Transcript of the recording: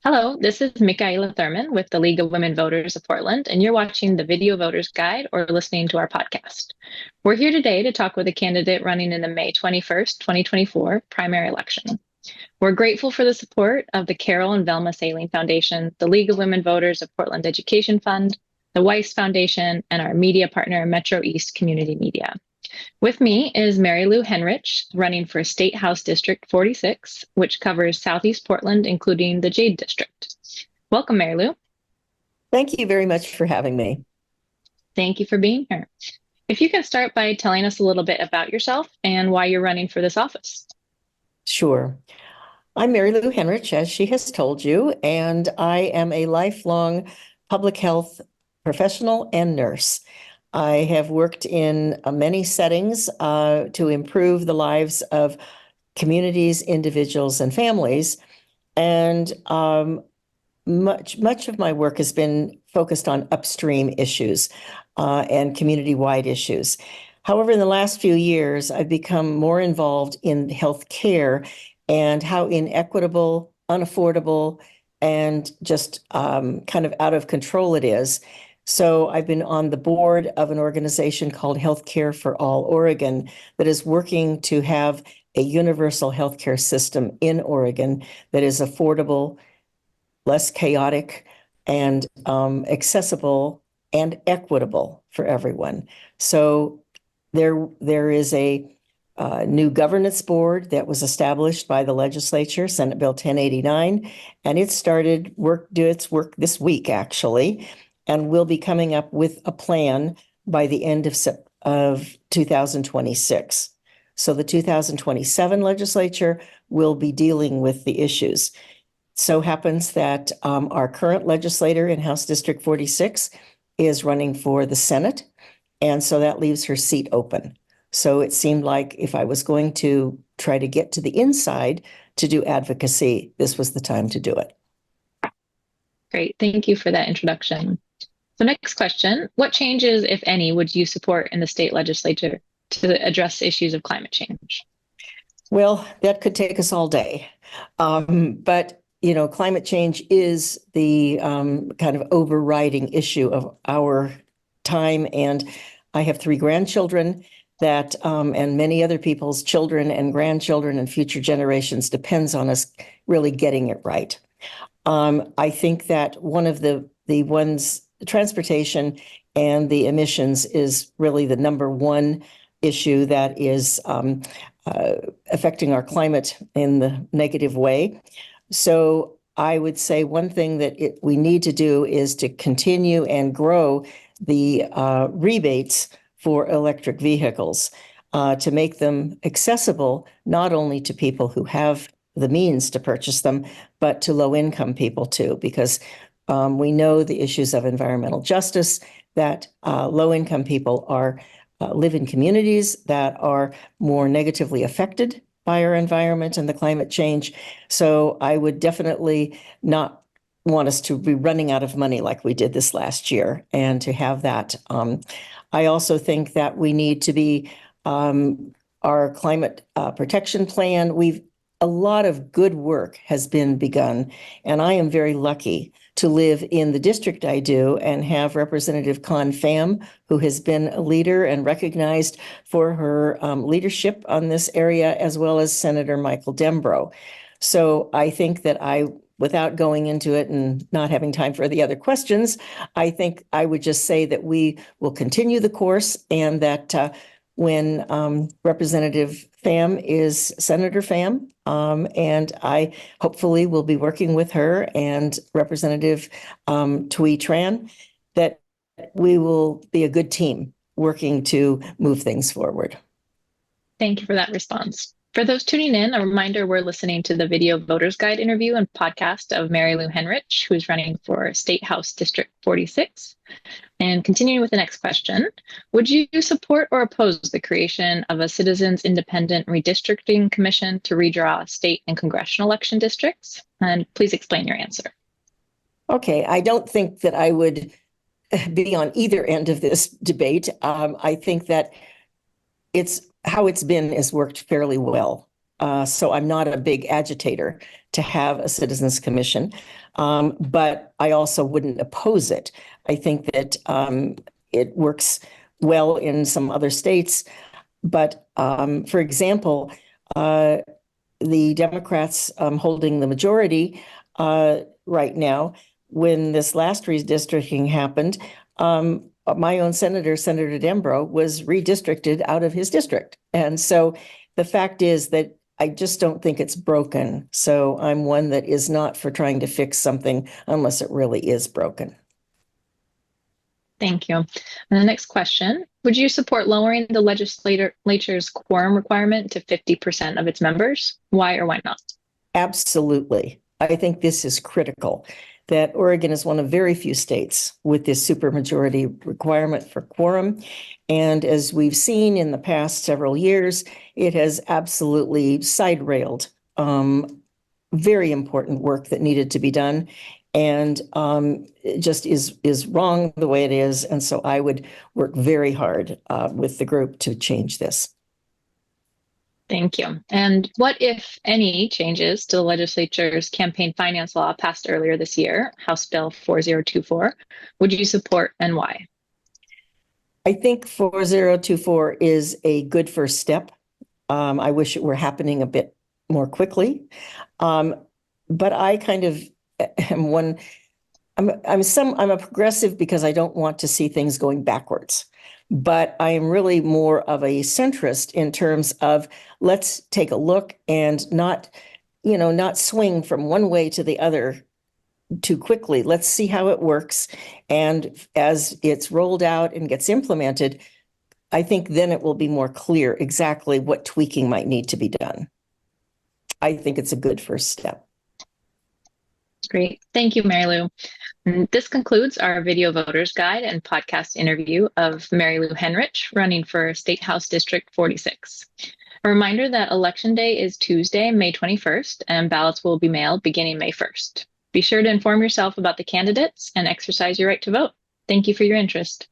Hello, this is Michaela Thurman with the League of Women Voters of Portland, and you're watching the Video Voters Guide or listening to our podcast. We're here today to talk with a candidate running in the May 21st, 2024 primary election. We're grateful for the support of the Carol and Velma Saling Foundation, the League of Women Voters of Portland Education Fund, the Weiss Foundation, and our media partner, Metro East Community Media. With me is Mary Lou Hennrich, running for State House District 46, which covers Southeast Portland, including the Jade District. Welcome, Mary Lou. Thank you very much for having me. Thank you for being here. If you can start by telling us a little bit about yourself and why you're running for this office. Sure. I'm Mary Lou Hennrich, as she has told you, and I am a lifelong public health professional and nurse. I have worked in many settings to improve the lives of communities, individuals, and families. And much of my work has been focused on upstream issues and community-wide issues. However, in the last few years, I've become more involved in health care and how inequitable, unaffordable, and just kind of out of control it is. So I've been on the board of an organization called Healthcare for All Oregon that is working to have a universal healthcare system in Oregon that is affordable, less chaotic, and accessible and equitable for everyone. So there is a new governance board that was established by the legislature, Senate Bill 1089, and it started do its work this week, actually, and will be coming up with a plan by the end of 2026. So the 2027 legislature will be dealing with the issues. So happens that our current legislator in House District 46 is running for the Senate, and so that leaves her seat open. So it seemed like if I was going to try to get to the inside to do advocacy, this was the time to do it. Great. Thank you for that introduction. So next question, what changes, if any, would you support in the state legislature to address issues of climate change? Well, that could take us all day. But climate change is the kind of overriding issue of our time. And I have 3 grandchildren that, and many other people's children and grandchildren and future generations depends on us really getting it right. I think that one of the transportation and the emissions is really the number one issue that is affecting our climate in the negative way. So I would say one thing that we need to do is to continue and grow the rebates for electric vehicles to make them accessible not only to people who have the means to purchase them, but to low-income people too, because we know the issues of environmental justice, that low-income people live in communities that are more negatively affected by our environment and the climate change. So I would definitely not want us to be running out of money like we did this last year, and to have that. I also think that we need to be our climate protection plan. A lot of good work has been begun, and I am very lucky to live in the district I do and have Representative Con Pham, who has been a leader and recognized for her leadership on this area, as well as Senator Michael Dembro. So I think that without going into it and not having time for the other questions, I think I would just say that we will continue the course, and that when Representative Pham is Senator Pham, and I hopefully will be working with her and Representative Thuy Tran, that we will be a good team working to move things forward. Thank you for that response. For those tuning in, a reminder, we're listening to the Video Voters Guide interview and podcast of Mary Lou Hennrich, who's running for State House District 46. And continuing with the next question, would you support or oppose the creation of a Citizens Independent Redistricting Commission to redraw state and congressional election districts? And please explain your answer. Okay, I don't think that I would be on either end of this debate. I think that how it's been has worked fairly well. So I'm not a big agitator to have a citizens commission, but I also wouldn't oppose it. I think that it works well in some other states. But for example, uh, the Democrats holding the majority right now, when this last redistricting happened, my own senator, Senator Dembro, was redistricted out of his district. And so the fact is that I just don't think it's broken. So I'm one that is not for trying to fix something unless it really is broken. Thank you. And the next question, would you support lowering the legislature's quorum requirement to 50% of its members? Why or why not? Absolutely. I think this is critical, that Oregon is one of very few states with this supermajority requirement for quorum. And as we've seen in the past several years, it has absolutely side-railed very important work that needed to be done. And it just is wrong the way it is. And so I would work very hard with the group to change this. Thank you. And what, if any, changes to the legislature's campaign finance law passed earlier this year, House Bill 4024, would you support and why? I think 4024 is a good first step. I wish it were happening a bit more quickly. But I kind of am one, I'm a progressive because I don't want to see things going backwards. But I am really more of a centrist in terms of let's take a look and not swing from one way to the other too quickly. Let's see how it works. And as it's rolled out and gets implemented, I think then it will be more clear exactly what tweaking might need to be done. I think it's a good first step. Great. Thank you, Mary Lou. And this concludes our video voters guide and podcast interview of Mary Lou Hennrich running for State House District 46. A reminder that Election Day is Tuesday, May 21st, and ballots will be mailed beginning May 1st. Be sure to inform yourself about the candidates and exercise your right to vote. Thank you for your interest.